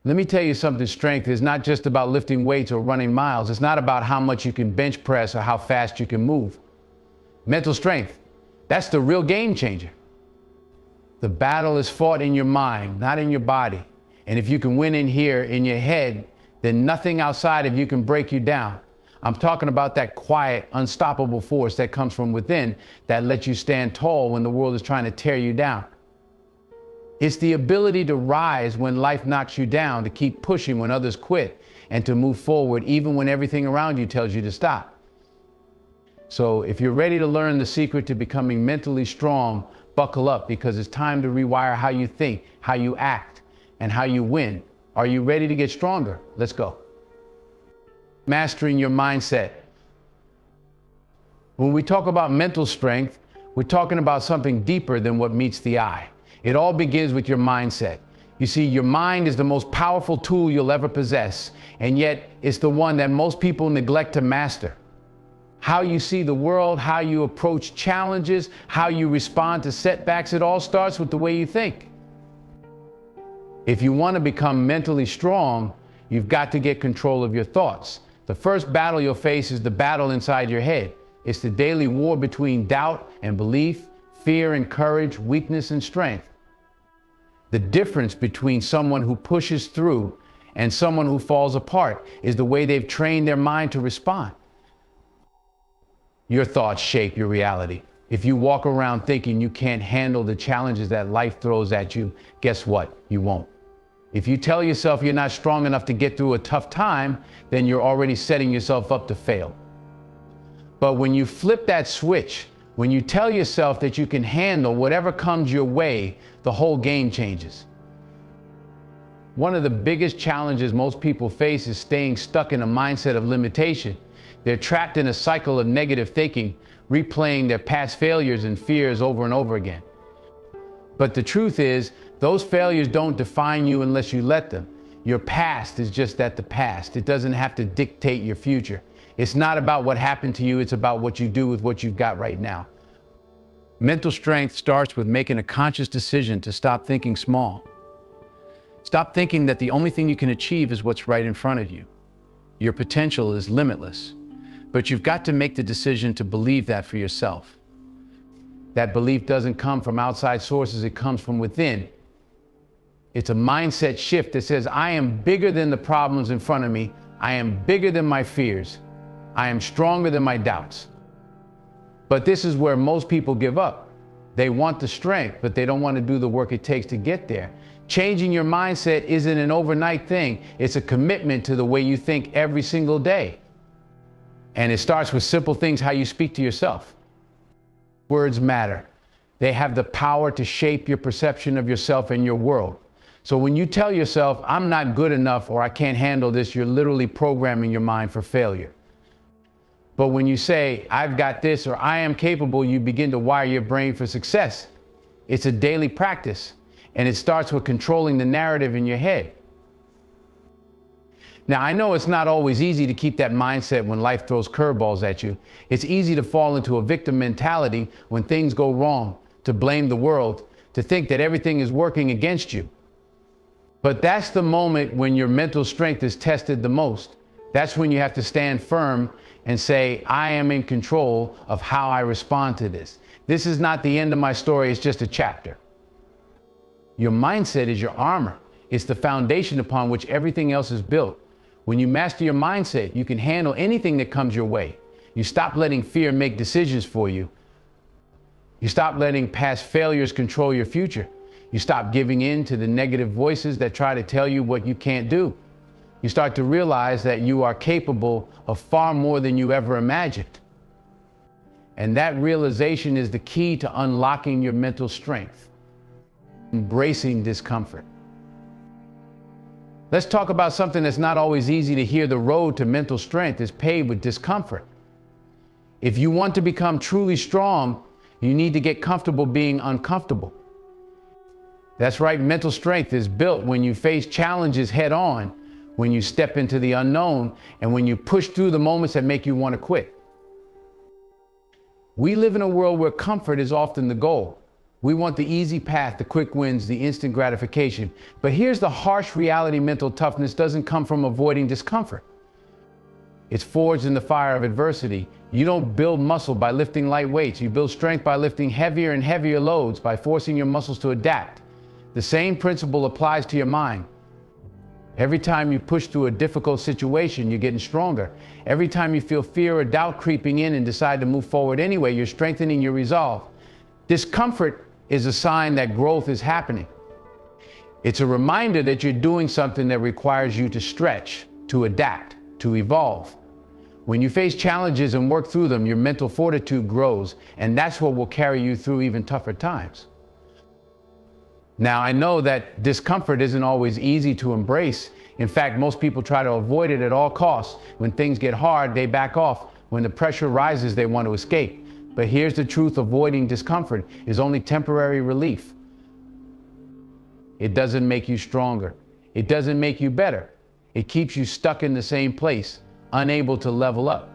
Let me tell you something, strength is not just about lifting weights or running miles. It's not about how much you can bench press or how fast you can move. Mental strength, that's the real game changer. The battle is fought in your mind, not in your body. And if you can win in here, in your head, then nothing outside of you can break you down. I'm talking about that quiet, unstoppable force that comes from within that lets you stand tall when the world is trying to tear you down. It's the ability to rise when life knocks you down, to keep pushing when others quit, and to move forward even when everything around you tells you to stop. So if you're ready to learn the secret to becoming mentally strong, buckle up, because it's time to rewire how you think, how you act, and how you win. Are you ready to get stronger? Let's go. Mastering your mindset. When we talk about mental strength, we're talking about something deeper than what meets the eye. It all begins with your mindset. You see, your mind is the most powerful tool you'll ever possess, and yet it's the one that most people neglect to master. How you see the world, how you approach challenges, how you respond to setbacks, it all starts with the way you think. If you want to become mentally strong, you've got to get control of your thoughts. The first battle you'll face is the battle inside your head. It's the daily war between doubt and belief, fear and courage, weakness and strength. The difference between someone who pushes through and someone who falls apart is the way they've trained their mind to respond. Your thoughts shape your reality. If you walk around thinking you can't handle the challenges that life throws at you, guess what? You won't. If you tell yourself you're not strong enough to get through a tough time, then you're already setting yourself up to fail. But when you flip that switch, when you tell yourself that you can handle whatever comes your way, the whole game changes. One of the biggest challenges most people face is staying stuck in a mindset of limitation. They're trapped in a cycle of negative thinking, replaying their past failures and fears over and over again. But the truth is, those failures don't define you unless you let them. Your past is just that, the past. It doesn't have to dictate your future. It's not about what happened to you, it's about what you do with what you've got right now. Mental strength starts with making a conscious decision to stop thinking small. Stop thinking that the only thing you can achieve is what's right in front of you. Your potential is limitless, but you've got to make the decision to believe that for yourself. That belief doesn't come from outside sources, it comes from within. It's a mindset shift that says, I am bigger than the problems in front of me. I am bigger than my fears. I am stronger than my doubts. But this is where most people give up. They want the strength, but they don't want to do the work it takes to get there. Changing your mindset isn't an overnight thing. It's a commitment to the way you think every single day. And it starts with simple things, how you speak to yourself. Words matter. They have the power to shape your perception of yourself and your world. So when you tell yourself, I'm not good enough or I can't handle this, you're literally programming your mind for failure. But when you say, I've got this or I am capable, you begin to wire your brain for success. It's a daily practice, and it starts with controlling the narrative in your head. Now, I know it's not always easy to keep that mindset when life throws curveballs at you. It's easy to fall into a victim mentality when things go wrong, to blame the world, to think that everything is working against you. But that's the moment when your mental strength is tested the most. That's when you have to stand firm and say, I am in control of how I respond to this. This is not the end of my story, it's just a chapter. Your mindset is your armor. It's the foundation upon which everything else is built. When you master your mindset, you can handle anything that comes your way. You stop letting fear make decisions for you. You stop letting past failures control your future. You stop giving in to the negative voices that try to tell you what you can't do. You start to realize that you are capable of far more than you ever imagined. And that realization is the key to unlocking your mental strength, embracing discomfort. Let's talk about something that's not always easy to hear. The road to mental strength is paved with discomfort. If you want to become truly strong, you need to get comfortable being uncomfortable. That's right, mental strength is built when you face challenges head on, when you step into the unknown, and when you push through the moments that make you want to quit. We live in a world where comfort is often the goal. We want the easy path, the quick wins, the instant gratification. But here's the harsh reality: mental toughness doesn't come from avoiding discomfort. It's forged in the fire of adversity. You don't build muscle by lifting light weights. You build strength by lifting heavier and heavier loads, by forcing your muscles to adapt. The same principle applies to your mind. Every time you push through a difficult situation, you're getting stronger. Every time you feel fear or doubt creeping in and decide to move forward anyway, you're strengthening your resolve. Discomfort is a sign that growth is happening. It's a reminder that you're doing something that requires you to stretch, to adapt, to evolve. When you face challenges and work through them, your mental fortitude grows, and that's what will carry you through even tougher times. Now, I know that discomfort isn't always easy to embrace. In fact, most people try to avoid it at all costs. When things get hard, they back off. When the pressure rises, they want to escape. But here's the truth: avoiding discomfort is only temporary relief. It doesn't make you stronger. It doesn't make you better. It keeps you stuck in the same place, unable to level up.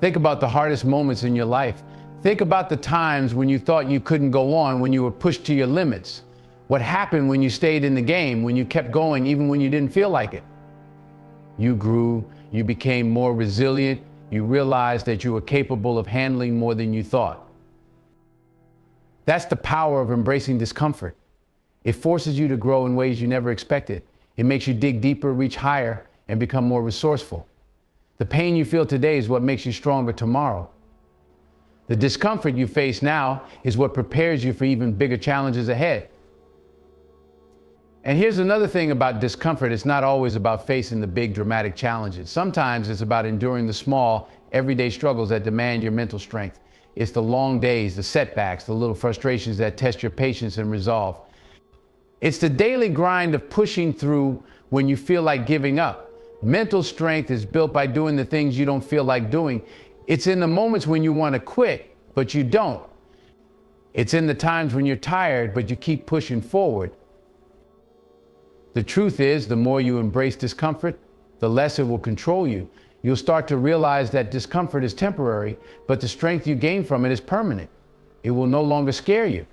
Think about the hardest moments in your life. Think about the times when you thought you couldn't go on, when you were pushed to your limits. What happened when you stayed in the game, when you kept going even when you didn't feel like it? You grew, you became more resilient, you realized that you were capable of handling more than you thought. That's the power of embracing discomfort. It forces you to grow in ways you never expected. It makes you dig deeper, reach higher, and become more resourceful. The pain you feel today is what makes you stronger tomorrow. The discomfort you face now is what prepares you for even bigger challenges ahead. And here's another thing about discomfort: it's not always about facing the big dramatic challenges. Sometimes it's about enduring the small, everyday struggles that demand your mental strength. It's the long days, the setbacks, the little frustrations that test your patience and resolve. It's the daily grind of pushing through when you feel like giving up. Mental strength is built by doing the things you don't feel like doing. It's in the moments when you want to quit, but you don't. It's in the times when you're tired, but you keep pushing forward. The truth is, the more you embrace discomfort, the less it will control you. You'll start to realize that discomfort is temporary, but the strength you gain from it is permanent. It will no longer scare you.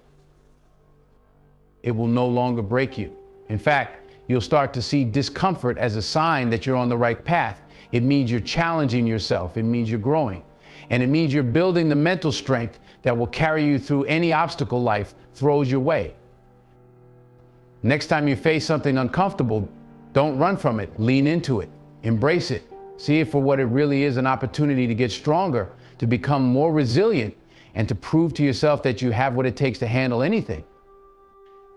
It will no longer break you. In fact, you'll start to see discomfort as a sign that you're on the right path. It means you're challenging yourself. It means you're growing. And it means you're building the mental strength that will carry you through any obstacle life throws your way. Next time you face something uncomfortable, don't run from it. Lean into it. Embrace it. See it for what it really is: an opportunity to get stronger, to become more resilient, and to prove to yourself that you have what it takes to handle anything.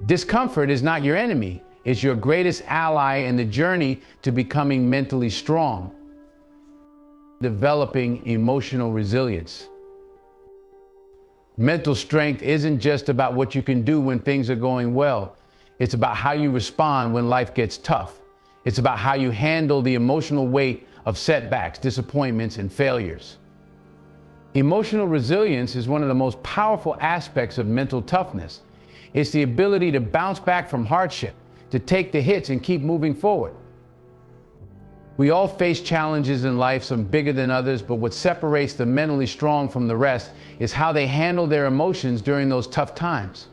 Discomfort is not your enemy. It's your greatest ally in the journey to becoming mentally strong, developing emotional resilience. Mental strength isn't just about what you can do when things are going well. It's about how you respond when life gets tough. It's about how you handle the emotional weight of setbacks, disappointments, and failures. Emotional resilience is one of the most powerful aspects of mental toughness. It's the ability to bounce back from hardship, to take the hits and keep moving forward. We all face challenges in life, some bigger than others, but what separates the mentally strong from the rest is how they handle their emotions during those tough times.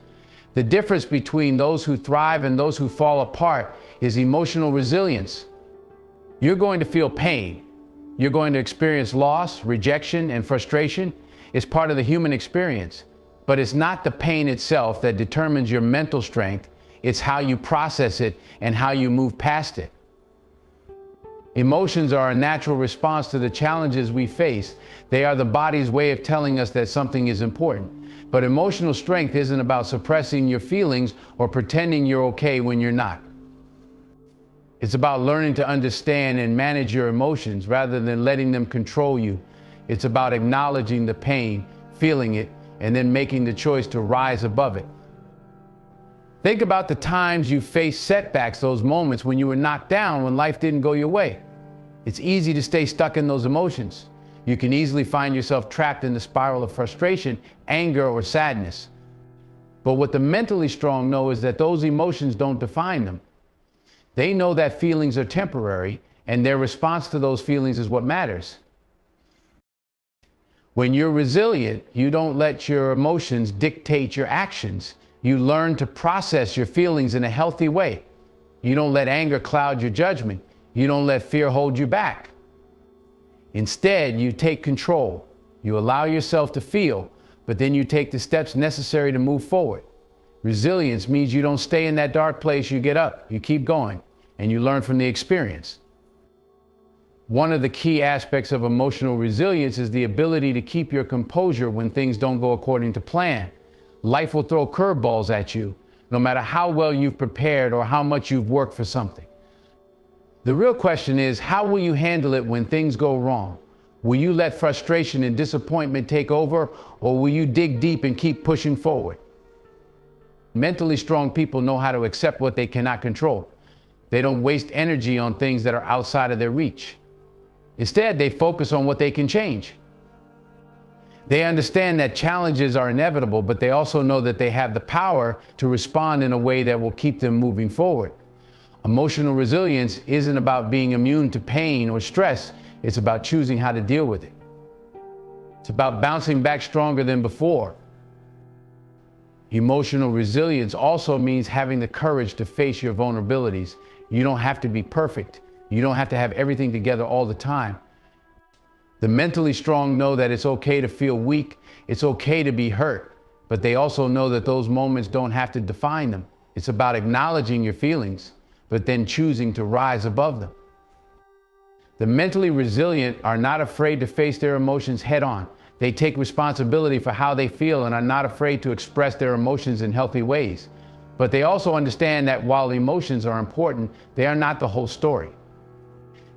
The difference between those who thrive and those who fall apart is emotional resilience. You're going to feel pain. You're going to experience loss, rejection, and frustration. It's part of the human experience. But it's not the pain itself that determines your mental strength. It's how you process it and how you move past it. Emotions are a natural response to the challenges we face. They are the body's way of telling us that something is important. But emotional strength isn't about suppressing your feelings or pretending you're okay when you're not. It's about learning to understand and manage your emotions rather than letting them control you. It's about acknowledging the pain, feeling it, and then making the choice to rise above it. Think about the times you faced setbacks, those moments when you were knocked down, when life didn't go your way. It's easy to stay stuck in those emotions. You can easily find yourself trapped in the spiral of frustration, anger, or sadness. But what the mentally strong know is that those emotions don't define them. They know that feelings are temporary, and their response to those feelings is what matters. When you're resilient, you don't let your emotions dictate your actions. You learn to process your feelings in a healthy way. You don't let anger cloud your judgment. You don't let fear hold you back. Instead, you take control. You allow yourself to feel, but then you take the steps necessary to move forward. Resilience means you don't stay in that dark place. You get up, you keep going, and you learn from the experience. One of the key aspects of emotional resilience is the ability to keep your composure when things don't go according to plan. Life will throw curveballs at you, no matter how well you've prepared or how much you've worked for something. The real question is, how will you handle it when things go wrong? Will you let frustration and disappointment take over, or will you dig deep and keep pushing forward? Mentally strong people know how to accept what they cannot control. They don't waste energy on things that are outside of their reach. Instead, they focus on what they can change. They understand that challenges are inevitable, but they also know that they have the power to respond in a way that will keep them moving forward. Emotional resilience isn't about being immune to pain or stress. It's about choosing how to deal with it. It's about bouncing back stronger than before. Emotional resilience also means having the courage to face your vulnerabilities. You don't have to be perfect. You don't have to have everything together all the time. The mentally strong know that it's okay to feel weak. It's okay to be hurt. But they also know that those moments don't have to define them. It's about acknowledging your feelings, but then choosing to rise above them. The mentally resilient are not afraid to face their emotions head on. They take responsibility for how they feel and are not afraid to express their emotions in healthy ways. But they also understand that while emotions are important, they are not the whole story.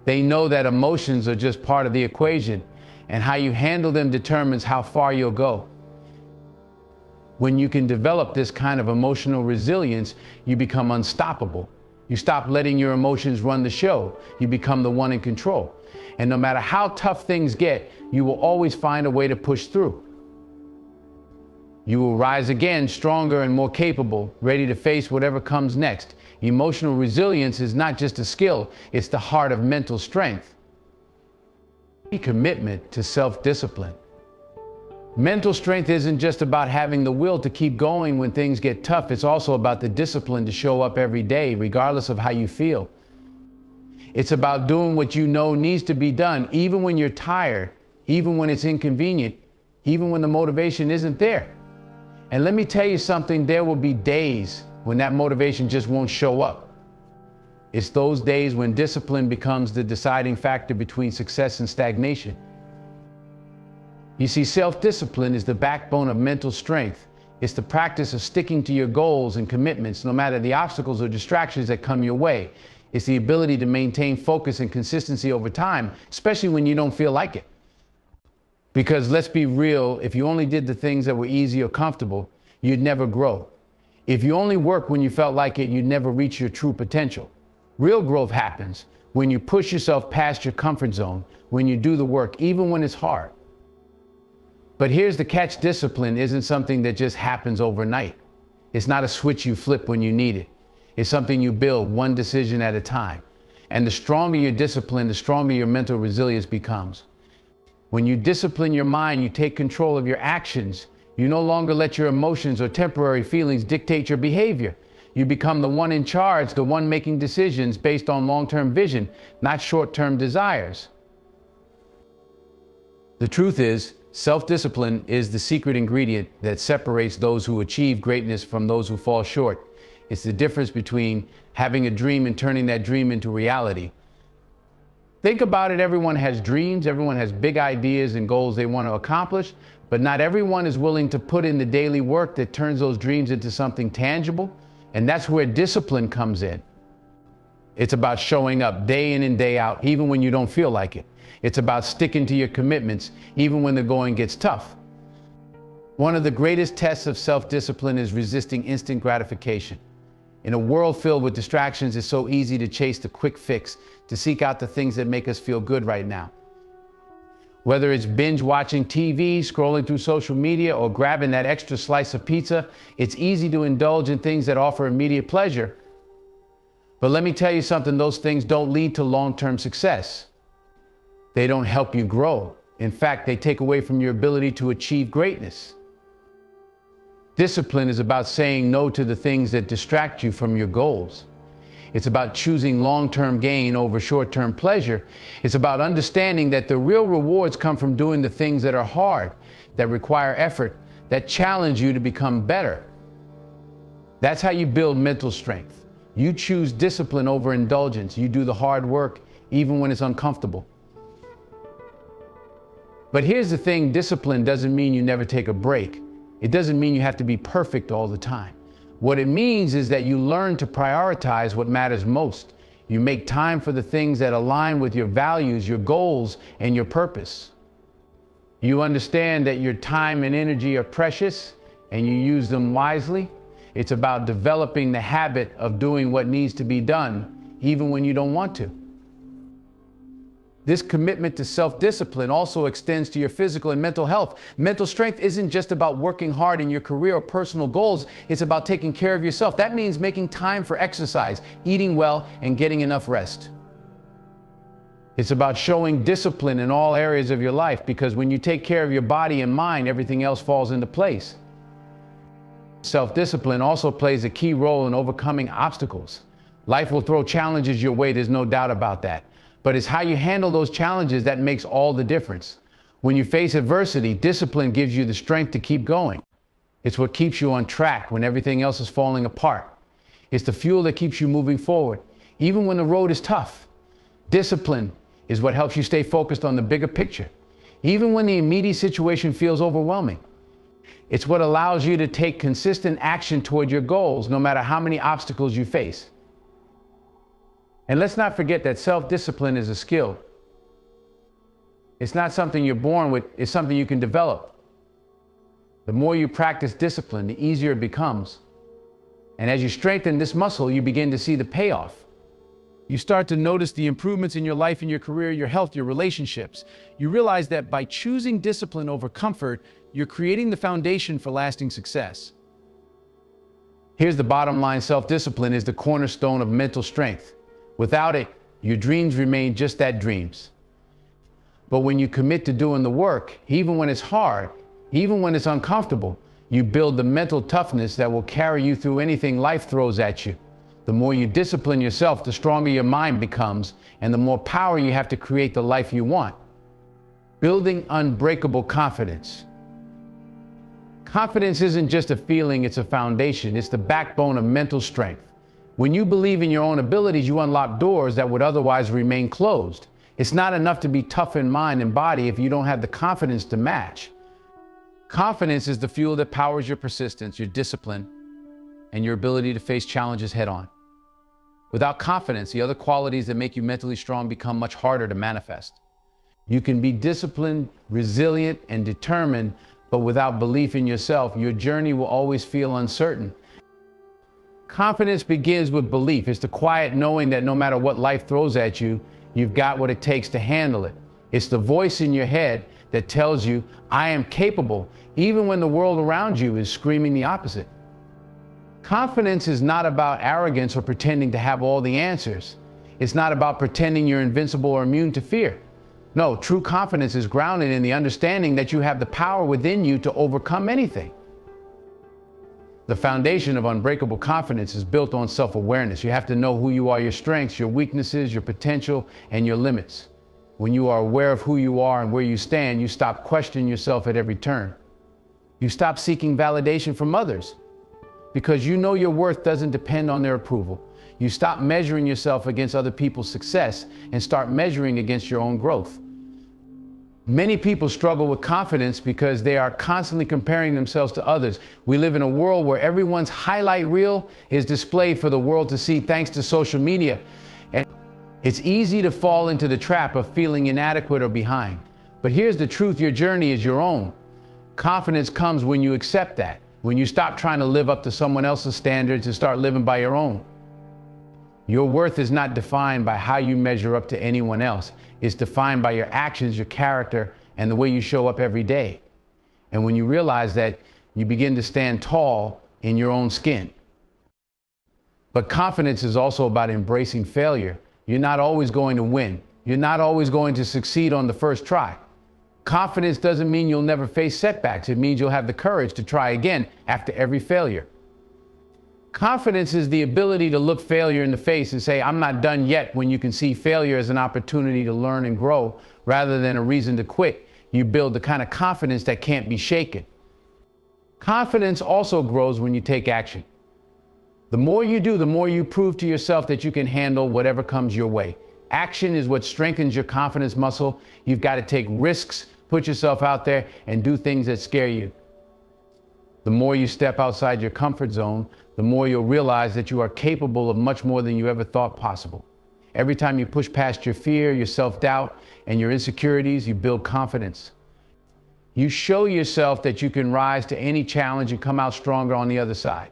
They know that emotions are just part of the equation, and how you handle them determines how far you'll go. When you can develop this kind of emotional resilience, you become unstoppable. You stop letting your emotions run the show. You become the one in control. And no matter how tough things get, you will always find a way to push through. You will rise again, stronger and more capable, ready to face whatever comes next. Emotional resilience is not just a skill, it's the heart of mental strength. A commitment to self-discipline. Mental strength isn't just about having the will to keep going when things get tough. It's also about the discipline to show up every day, regardless of how you feel. It's about doing what you know needs to be done, even when you're tired, even when it's inconvenient, even when the motivation isn't there. And let me tell you something, there will be days when that motivation just won't show up. It's those days when discipline becomes the deciding factor between success and stagnation. You see, self-discipline is the backbone of mental strength. It's the practice of sticking to your goals and commitments, no matter the obstacles or distractions that come your way. It's the ability to maintain focus and consistency over time, especially when you don't feel like it. Because let's be real, if you only did the things that were easy or comfortable, you'd never grow. If you only worked when you felt like it, you'd never reach your true potential. Real growth happens when you push yourself past your comfort zone, when you do the work, even when it's hard. But here's the catch: discipline isn't something that just happens overnight. It's not a switch you flip when you need it. It's something you build one decision at a time. And the stronger your discipline, the stronger your mental resilience becomes. When you discipline your mind, you take control of your actions. You no longer let your emotions or temporary feelings dictate your behavior. You become the one in charge, the one making decisions based on long-term vision, not short-term desires. The truth is, self-discipline is the secret ingredient that separates those who achieve greatness from those who fall short. It's the difference between having a dream and turning that dream into reality. Think about it, everyone has dreams, everyone has big ideas and goals they want to accomplish, but not everyone is willing to put in the daily work that turns those dreams into something tangible, and that's where discipline comes in. It's about showing up day in and day out, even when you don't feel like it. It's about sticking to your commitments, even when the going gets tough. One of the greatest tests of self-discipline is resisting instant gratification. In a world filled with distractions, it's so easy to chase the quick fix, to seek out the things that make us feel good right now. Whether it's binge watching TV, scrolling through social media, or grabbing that extra slice of pizza, it's easy to indulge in things that offer immediate pleasure. But let me tell you something, those things don't lead to long-term success. They don't help you grow. In fact, they take away from your ability to achieve greatness. Discipline is about saying no to the things that distract you from your goals. It's about choosing long-term gain over short-term pleasure. It's about understanding that the real rewards come from doing the things that are hard, that require effort, that challenge you to become better. That's how you build mental strength. You choose discipline over indulgence. You do the hard work, even when it's uncomfortable. But here's the thing, discipline doesn't mean you never take a break. It doesn't mean you have to be perfect all the time. What it means is that you learn to prioritize what matters most. You make time for the things that align with your values, your goals, and your purpose. You understand that your time and energy are precious, and you use them wisely. It's about developing the habit of doing what needs to be done, even when you don't want to. This commitment to self-discipline also extends to your physical and mental health. Mental strength isn't just about working hard in your career or personal goals. It's about taking care of yourself. That means making time for exercise, eating well, and getting enough rest. It's about showing discipline in all areas of your life, because when you take care of your body and mind, everything else falls into place. Self-discipline also plays a key role in overcoming obstacles. Life will throw challenges your way, there's no doubt about that. But it's how you handle those challenges that makes all the difference. When you face adversity, discipline gives you the strength to keep going. It's what keeps you on track when everything else is falling apart. It's the fuel that keeps you moving forward, even when the road is tough. Discipline is what helps you stay focused on the bigger picture, even when the immediate situation feels overwhelming. It's what allows you to take consistent action toward your goals, no matter how many obstacles you face. And let's not forget that self-discipline is a skill. It's not something you're born with, it's something you can develop. The more you practice discipline, the easier it becomes. And as you strengthen this muscle, you begin to see the payoff. You start to notice the improvements in your life and your career, your health, your relationships. You realize that by choosing discipline over comfort, you're creating the foundation for lasting success. Here's the bottom line, self-discipline is the cornerstone of mental strength. Without it, your dreams remain just that, dreams. But when you commit to doing the work, even when it's hard, even when it's uncomfortable, you build the mental toughness that will carry you through anything life throws at you. The more you discipline yourself, the stronger your mind becomes, and the more power you have to create the life you want. Building unbreakable confidence. Confidence isn't just a feeling, it's a foundation. It's the backbone of mental strength. When you believe in your own abilities, you unlock doors that would otherwise remain closed. It's not enough to be tough in mind and body if you don't have the confidence to match. Confidence is the fuel that powers your persistence, your discipline, and your ability to face challenges head on. Without confidence, the other qualities that make you mentally strong become much harder to manifest. You can be disciplined, resilient, and determined, but without belief in yourself, your journey will always feel uncertain. Confidence begins with belief. It's the quiet knowing that no matter what life throws at you, you've got what it takes to handle it. It's the voice in your head that tells you, I am capable, even when the world around you is screaming the opposite. Confidence is not about arrogance or pretending to have all the answers. It's not about pretending you're invincible or immune to fear. No, true confidence is grounded in the understanding that you have the power within you to overcome anything. The foundation of unbreakable confidence is built on self-awareness. You have to know who you are, your strengths, your weaknesses, your potential, and your limits. When you are aware of who you are and where you stand, you stop questioning yourself at every turn. You stop seeking validation from others because you know your worth doesn't depend on their approval. You stop measuring yourself against other people's success and start measuring against your own growth. Many people struggle with confidence because they are constantly comparing themselves to others. We live in a world where everyone's highlight reel is displayed for the world to see thanks to social media. And it's easy to fall into the trap of feeling inadequate or behind. But here's the truth, your journey is your own. Confidence comes when you accept that, when you stop trying to live up to someone else's standards and start living by your own. Your worth is not defined by how you measure up to anyone else. It's defined by your actions, your character, and the way you show up every day. And when you realize that, you begin to stand tall in your own skin. But confidence is also about embracing failure. You're not always going to win. You're not always going to succeed on the first try. Confidence doesn't mean you'll never face setbacks. It means you'll have the courage to try again after every failure. Confidence is the ability to look failure in the face and say, I'm not done yet, when you can see failure as an opportunity to learn and grow rather than a reason to quit. You build the kind of confidence that can't be shaken. Confidence also grows when you take action. The more you do, the more you prove to yourself that you can handle whatever comes your way. Action is what strengthens your confidence muscle. You've got to take risks, put yourself out there, and do things that scare you. The more you step outside your comfort zone, the more you'll realize that you are capable of much more than you ever thought possible. Every time you push past your fear, your self-doubt, and your insecurities, you build confidence. You show yourself that you can rise to any challenge and come out stronger on the other side.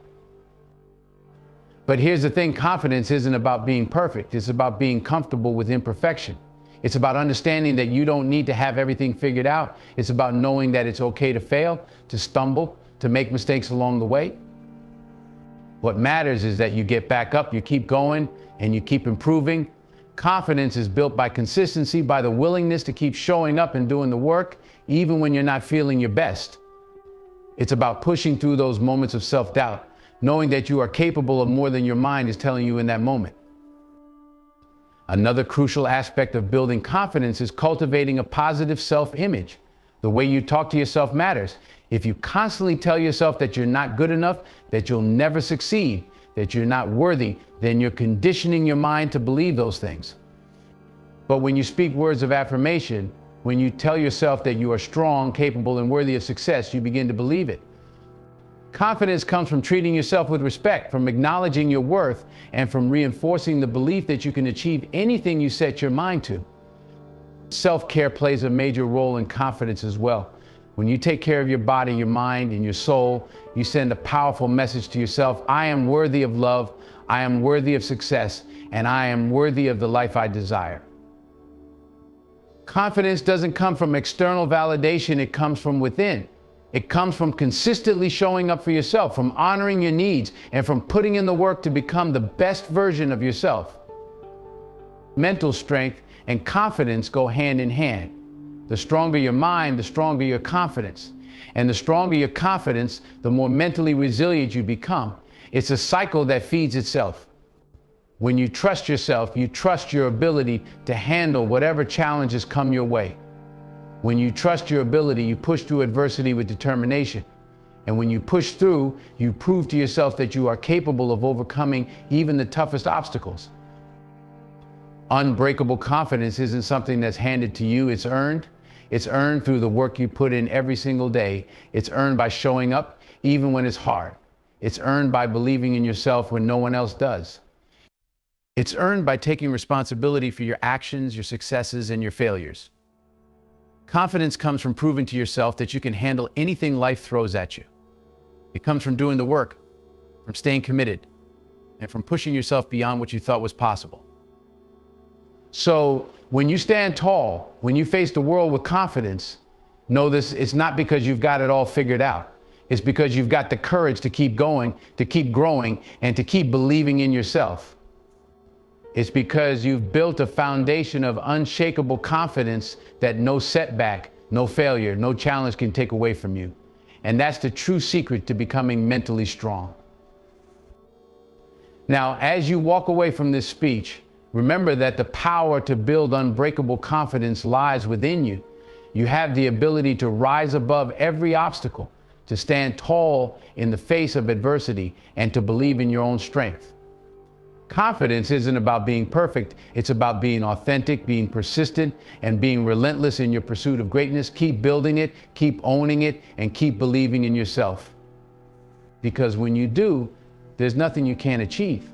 But here's the thing, confidence isn't about being perfect. It's about being comfortable with imperfection. It's about understanding that you don't need to have everything figured out. It's about knowing that it's okay to fail, to stumble, to make mistakes along the way. What matters is that you get back up, you keep going, and you keep improving. Confidence is built by consistency, by the willingness to keep showing up and doing the work, even when you're not feeling your best. It's about pushing through those moments of self-doubt, knowing that you are capable of more than your mind is telling you in that moment. Another crucial aspect of building confidence is cultivating a positive self-image. The way you talk to yourself matters. If you constantly tell yourself that you're not good enough, that you'll never succeed, that you're not worthy, then you're conditioning your mind to believe those things. But when you speak words of affirmation, when you tell yourself that you are strong, capable, and worthy of success, you begin to believe it. Confidence comes from treating yourself with respect, from acknowledging your worth, and from reinforcing the belief that you can achieve anything you set your mind to. Self-care plays a major role in confidence as well. When you take care of your body, your mind, and your soul, you send a powerful message to yourself. I am worthy of love, I am worthy of success, and I am worthy of the life I desire. Confidence doesn't come from external validation, it comes from within. It comes from consistently showing up for yourself, from honoring your needs, and from putting in the work to become the best version of yourself. Mental strength and confidence go hand in hand. The stronger your mind, the stronger your confidence. And the stronger your confidence, the more mentally resilient you become. It's a cycle that feeds itself. When you trust yourself, you trust your ability to handle whatever challenges come your way. When you trust your ability, you push through adversity with determination. And when you push through, you prove to yourself that you are capable of overcoming even the toughest obstacles. Unbreakable confidence isn't something that's handed to you, it's earned. It's earned through the work you put in every single day. It's earned by showing up even when it's hard. It's earned by believing in yourself when no one else does. It's earned by taking responsibility for your actions, your successes, and your failures. Confidence comes from proving to yourself that you can handle anything life throws at you. It comes from doing the work, from staying committed, and from pushing yourself beyond what you thought was possible. So when you stand tall, when you face the world with confidence, know this, it's not because you've got it all figured out. It's because you've got the courage to keep going, to keep growing, and to keep believing in yourself. It's because you've built a foundation of unshakable confidence that no setback, no failure, no challenge can take away from you. And that's the true secret to becoming mentally strong. Now, as you walk away from this speech, remember that the power to build unbreakable confidence lies within you. You have the ability to rise above every obstacle, to stand tall in the face of adversity, and to believe in your own strength. Confidence isn't about being perfect. It's about being authentic, being persistent, and being relentless in your pursuit of greatness. Keep building it, keep owning it, and keep believing in yourself. Because when you do, there's nothing you can't achieve.